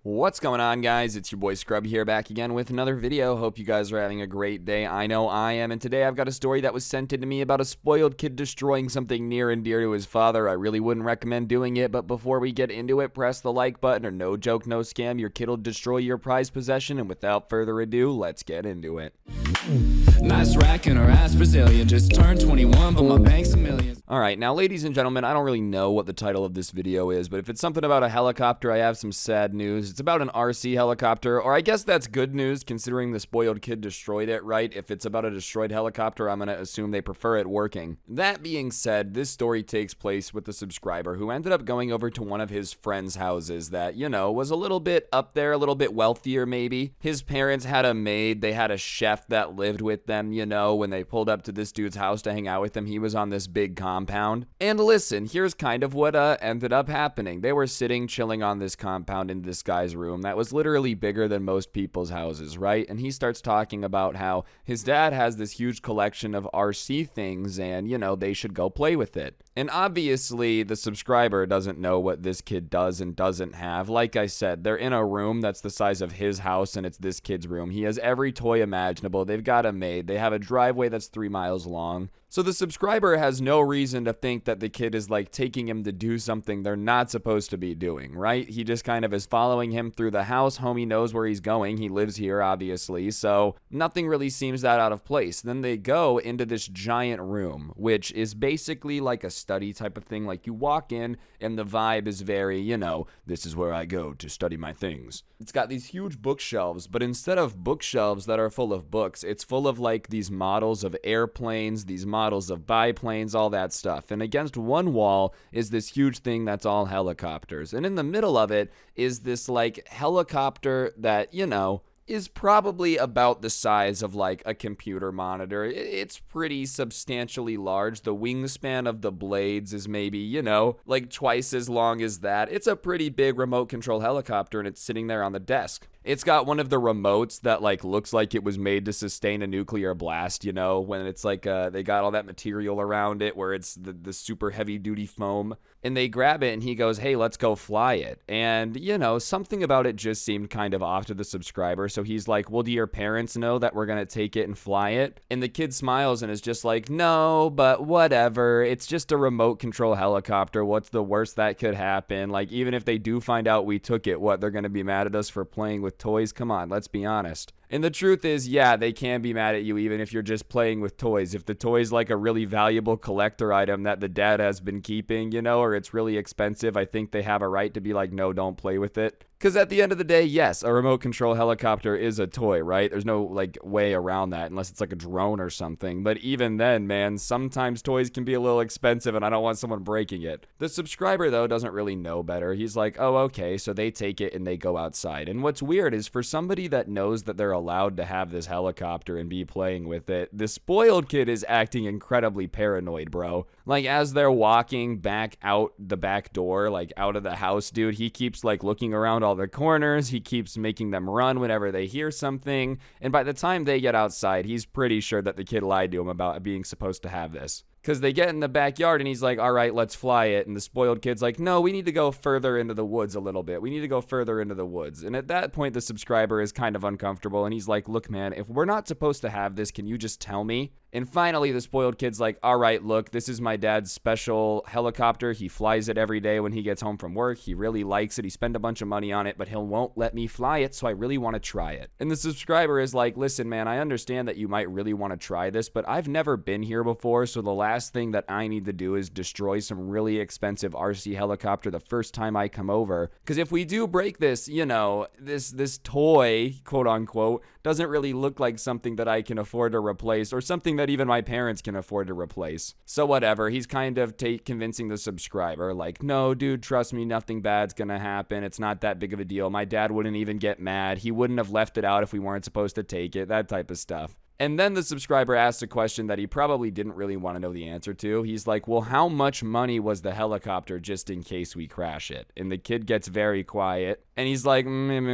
What's going on, guys? It's your boy Scrub here, back again with another video. Hope you guys are having a great day. I know I am, and today I've got a story that was sent in to me about a spoiled kid destroying something near and dear to his father. I really wouldn't recommend doing it, but before we get into it, press the like button or no joke, no scam. Your kid will destroy your prized possession, and without further ado, let's get into it. Nice rack in her ass Brazilian. Just turned 21, but my bank's a million. Alright, now ladies and gentlemen, I don't really know what the title of this video is, but if it's something about a helicopter, I have some sad news. It's about an RC helicopter, or I guess that's good news considering the spoiled kid destroyed it, right? If it's about a destroyed helicopter, I'm gonna assume they prefer it working. That being said, this story takes place with a subscriber who ended up going over to one of his friends' houses that, you know, was a little bit up there, a little bit wealthier maybe. His parents had a maid, they had a chef that lived with them, you know. When they pulled up to this dude's house to hang out with him, he was on this big compound. And listen, here's kind of what ended up happening. They were sitting, chilling on this compound in this guy's room that was literally bigger than most people's houses, right? And he starts talking about how his dad has this huge collection of RC things and, you know, they should go play with it. And obviously, the subscriber doesn't know what this kid does and doesn't have. Like I said, they're in a room that's the size of his house, and it's this kid's room. He has every toy imaginable. They've got a maid. They have a driveway that's 3 miles long. So the subscriber has no reason to think that the kid is like taking him to do something they're not supposed to be doing, right? He just kind of is following him through the house. Homie knows where he's going. He lives here, obviously, so nothing really seems that out of place. Then they go into this giant room, which is basically like a study type of thing. Like you walk in and the vibe is very, you know, this is where I go to study my things. It's got these huge bookshelves, but instead of bookshelves that are full of books, it's full of like these models of airplanes, these models of biplanes, all that stuff. And against one wall is this huge thing that's all helicopters. And in the middle of it is this like helicopter that, you know, is probably about the size of like a computer monitor. It's pretty substantially large. The wingspan of the blades is maybe, you know, like twice as long as that. It's a pretty big remote control helicopter, and it's sitting there on the desk. It's got one of the remotes that like looks like it was made to sustain a nuclear blast, you know, when it's like they got all that material around it where it's the super heavy duty foam. And they grab it and he goes, hey, let's go fly it. And, you know, something about it just seemed kind of off to the subscriber. So he's like, well, do your parents know that we're going to take it and fly it? And the kid smiles and is just like, no, but whatever. It's just a remote control helicopter. What's the worst that could happen? Like, even if they do find out we took it, what, they're going to be mad at us for playing with toys? Come on, let's be honest. And the truth is, yeah, they can be mad at you even if you're just playing with toys. If the toy's like a really valuable collector item that the dad has been keeping, you know, or it's really expensive, I think they have a right to be like, no, don't play with it. Because at the end of the day, yes, a remote control helicopter is a toy, right? There's no like way around that unless it's like a drone or something. But even then, man, sometimes toys can be a little expensive and I don't want someone breaking it. The subscriber, though, doesn't really know better. He's like, oh, okay, so they take it and they go outside. And what's weird is for somebody that knows that they're allowed to have this helicopter and be playing with it, the spoiled kid is acting incredibly paranoid, bro. Like as they're walking back out the back door, like out of the house, dude, he keeps like looking around all the corners. He keeps making them run whenever they hear something. And by the time they get outside, he's pretty sure that the kid lied to him about being supposed to have this. Because they get in the backyard and he's like, all right, let's fly it. And the spoiled kid's like, no, we need to go further into the woods a little bit. We need to go further into the woods. And at that point, the subscriber is kind of uncomfortable. And he's like, look, man, if we're not supposed to have this, can you just tell me? And finally, the spoiled kid's like, all right, look, this is my dad's special helicopter. He flies it every day when he gets home from work. He really likes it. He spent a bunch of money on it, but he won't let me fly it, so I really want to try it. And the subscriber is like, listen, man, I understand that you might really want to try this, but I've never been here before, so the last thing that I need to do is destroy some really expensive RC helicopter the first time I come over. Because if we do break this, you know, this toy, quote unquote, doesn't really look like something that I can afford to replace or something that even my parents can afford to replace. So whatever, he's kind of convincing the subscriber like, no, dude, trust me, nothing bad's gonna happen. It's not that big of a deal. My dad wouldn't even get mad. He wouldn't have left it out if we weren't supposed to take it, that type of stuff. And then the subscriber asks a question that he probably didn't really want to know the answer to. He's like, well, how much money was the helicopter just in case we crash it? And the kid gets very quiet. And he's like, maybe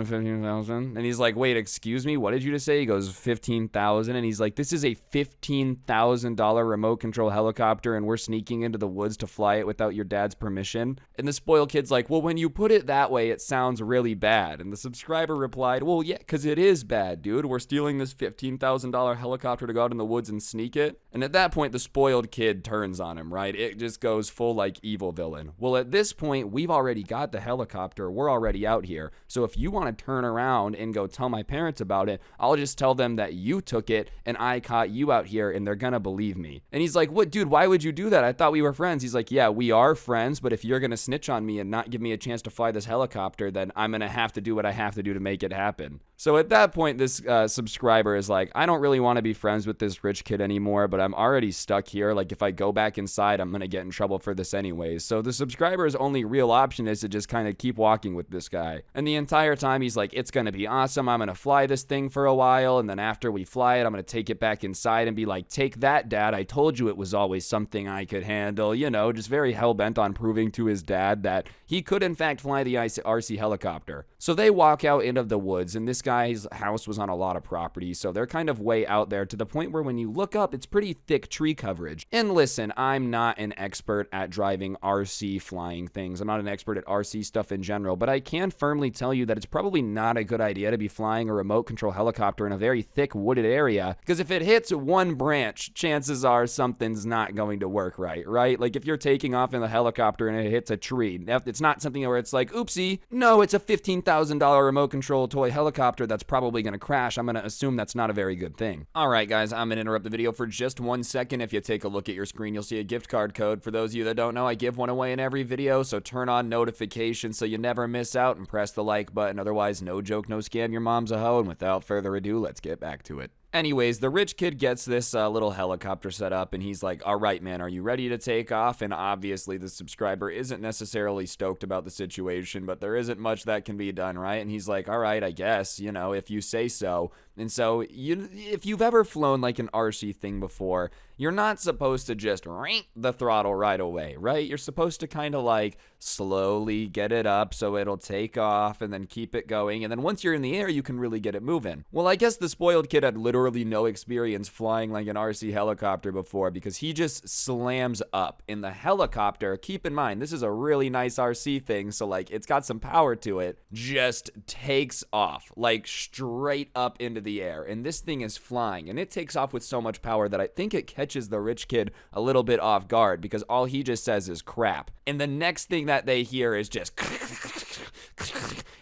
15,000. And he's like, wait, excuse me? What did you just say? He goes, 15,000. And he's like, this is a $15,000 remote control helicopter and we're sneaking into the woods to fly it without your dad's permission. And the spoiled kid's like, well, when you put it that way, it sounds really bad. And the subscriber replied, well, yeah, because it is bad, dude. We're stealing this $15,000 helicopter to go out in the woods and sneak it. And at that point, the spoiled kid turns on him, right? It just goes full like evil villain. Well, at this point, we've already got the helicopter. We're already out here. So if you want to turn around and go tell my parents about it, I'll just tell them that you took it and I caught you out here and they're gonna believe me. And he's like, what, dude, why would you do that? I thought we were friends. He's like, yeah, we are friends, but if you're gonna snitch on me and not give me a chance to fly this helicopter, then I'm gonna have to do what I have to do to make it happen. So at that point, this subscriber is like, I don't really want to be friends with this rich kid anymore, but I'm already stuck here. Like, if I go back inside, I'm going to get in trouble for this anyways. So the subscriber's only real option is to just kind of keep walking with this guy. And the entire time, he's like, it's going to be awesome. I'm going to fly this thing for a while. And then after we fly it, I'm going to take it back inside and be like, take that, Dad. I told you it was always something I could handle. You know, just very hell-bent on proving to his dad that he could, in fact, fly the RC helicopter. So they walk out into the woods, and this guy's house was on a lot of property, so they're kind of way out there to the point where when you look up, it's pretty thick tree coverage. And listen, I'm not an expert at driving RC flying things. I'm not an expert at RC stuff in general, but I can firmly tell you that it's probably not a good idea to be flying a remote control helicopter in a very thick wooded area, because if it hits one branch, chances are something's not going to work right? Like if you're taking off in the helicopter and it hits a tree, it's not something where it's like, oopsie, no, it's a $15,000 remote control toy helicopter that's probably going to crash. I'm going to assume that's not a very good thing. All right, guys, I'm going to interrupt the video for just 1 second. If you take a look at your screen, you'll see a gift card code. For those of you that don't know, I give one away in every video, so turn on notifications so you never miss out and press the like button. Otherwise, no joke, no scam, your mom's a hoe. And without further ado, let's get back to it. Anyways, the rich kid gets this little helicopter set up, and he's like, all right, man, are you ready to take off? And obviously, the subscriber isn't necessarily stoked about the situation, but there isn't much that can be done, right? And he's like, all right, I guess, you know, if you say so. And so, if you've ever flown like an RC thing before, you're not supposed to just ring the throttle right away, right? You're supposed to kind of like slowly get it up so it'll take off and then keep it going. And then once you're in the air, you can really get it moving. Well, I guess the spoiled kid had literally no experience flying like an RC helicopter before, because he just slams up in the helicopter. Keep in mind, this is a really nice RC thing, so like it's got some power to it. Just takes off like straight up into the air, and this thing is flying, and it takes off with so much power that I think it catches the rich kid a little bit off guard, because all he just says is crap. And the next thing that they hear is just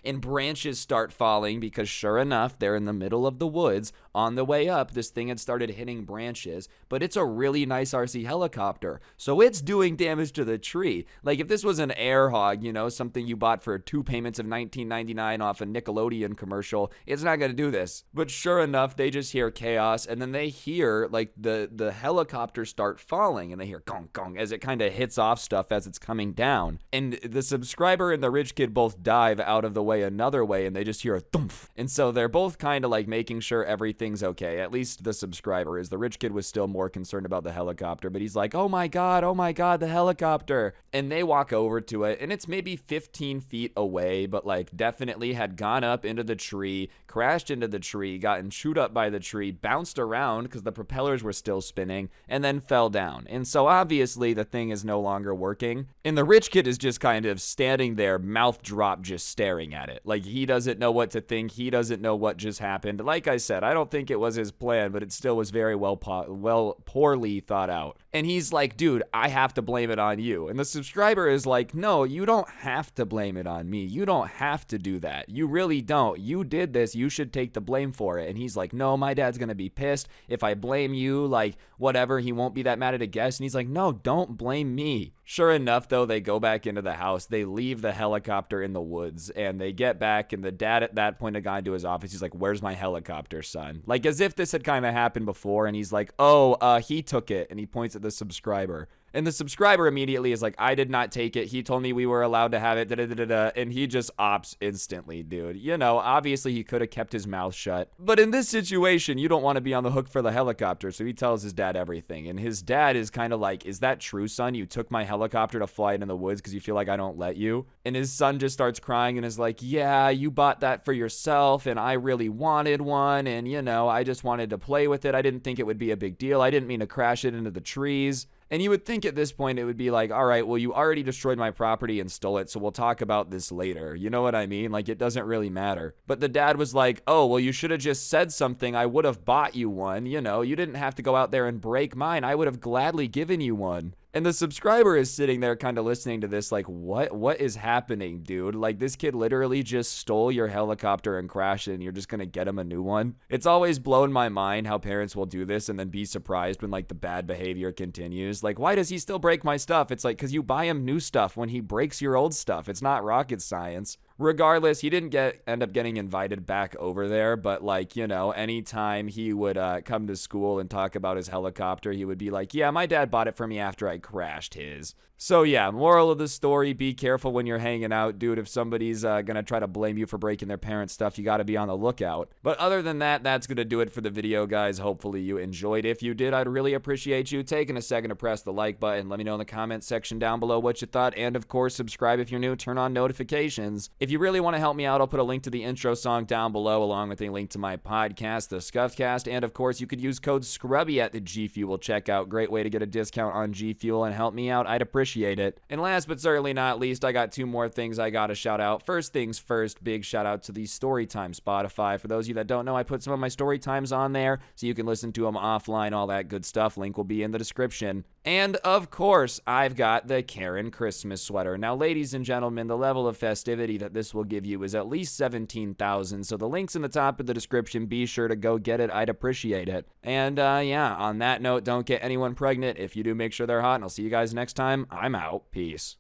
and branches start falling, because sure enough, they're in the middle of the woods. On the way up, this thing had started hitting branches, but it's a really nice RC helicopter, so it's doing damage to the tree. Like if this was an air hog, you know, something you bought for 2 payments of $19.99 off a Nickelodeon commercial, it's not gonna do this. But sure enough, they just hear chaos, and then they hear like the helicopter start falling, and they hear gong gong as it kind of hits off stuff as it's coming down. And the subscriber and the rich kid both dive out of the way another way, and they just hear a thump. And so they're both kind of like making sure everything's okay. At least the subscriber is. The rich kid was still more concerned about the helicopter, but he's like, oh my god, the helicopter. And they walk over to it, and it's maybe 15 feet away, but like definitely had gone up into the tree, crashed into the tree, gotten chewed up by the tree, bounced around because the propellers were still spinning, and then fell down. And so obviously the thing is no longer working, and the rich kid is just kind of standing there, mouth dropped, just staring at it. Like he doesn't know what to think. He doesn't know what just happened. Like I said, I don't think it was his plan, but it still was very poorly thought out. And he's like, dude, I have to blame it on you. And the subscriber is like, no, you don't have to blame it on me. You don't have to do that. You really don't. You did this. You should take the blame for it. And he's like, no, my dad's going to be pissed. If I blame you, like, whatever, he won't be that mad at a guest. And he's like, no, don't blame me. Sure enough, though, they go back into the house. They leave the helicopter in the woods, and they get back, and the dad at that point had gone to his office. He's like, where's my helicopter, son? Like, as if this had kind of happened before, and he's like, oh, he took it, and he points at the subscriber. And the subscriber immediately is like, I did not take it. He told me we were allowed to have it, and he just opts instantly, dude. You know, obviously he could have kept his mouth shut. But in this situation, you don't want to be on the hook for the helicopter, so he tells his dad everything. And his dad is kind of like, is that true, son? You took my helicopter to fly it in the woods because you feel like I don't let you? And his son just starts crying and is like, yeah, you bought that for yourself, and I really wanted one, and, you know, I just wanted to play with it. I didn't think it would be a big deal. I didn't mean to crash it into the trees. And you would think at this point it would be like, all right, well, you already destroyed my property and stole it, so we'll talk about this later. You know what I mean? Like, it doesn't really matter. But the dad was like, oh, well, you should have just said something. I would have bought you one. You know, you didn't have to go out there and break mine. I would have gladly given you one. And the subscriber is sitting there kind of listening to this like, what is happening, dude? Like, this kid literally just stole your helicopter and crashed it, and you're just going to get him a new one? It's always blown my mind how parents will do this and then be surprised when, like, the bad behavior continues. Like, why does he still break my stuff? It's like, because you buy him new stuff when he breaks your old stuff. It's not rocket science. Regardless, he didn't end up getting invited back over there, but, like, you know, anytime he would come to school and talk about his helicopter, he would be like, yeah, my dad bought it for me after I crashed his. So yeah, moral of the story, be careful when you're hanging out, dude. If somebody's gonna try to blame you for breaking their parents' stuff, you gotta be on the lookout. But other than that, that's gonna do it for the video, guys. Hopefully you enjoyed. If you did, I'd really appreciate you taking a second to press the like button. Let me know in the comment section down below what you thought, and of course, subscribe if you're new, turn on notifications. If you really want to help me out, I'll put a link to the intro song down below, along with a link to my podcast, The Scuffcast, and of course, you could use code SCRUBBY at the G Fuel checkout. Great way to get a discount on G Fuel and help me out. I'd appreciate it. And last but certainly not least, I got two more things I gotta shout out. First things first, big shout out to the Storytime Spotify. For those of you that don't know, I put some of my story times on there so you can listen to them offline, all that good stuff. Link will be in the description. And of course, I've got the Karen Christmas sweater. Now, ladies and gentlemen, the level of festivity that this will give you is at least 17,000. So the link's in the top of the description. Be sure to go get it. I'd appreciate it. And yeah, on that note, don't get anyone pregnant. If you do, make sure they're hot. And I'll see you guys next time. I'm out. Peace.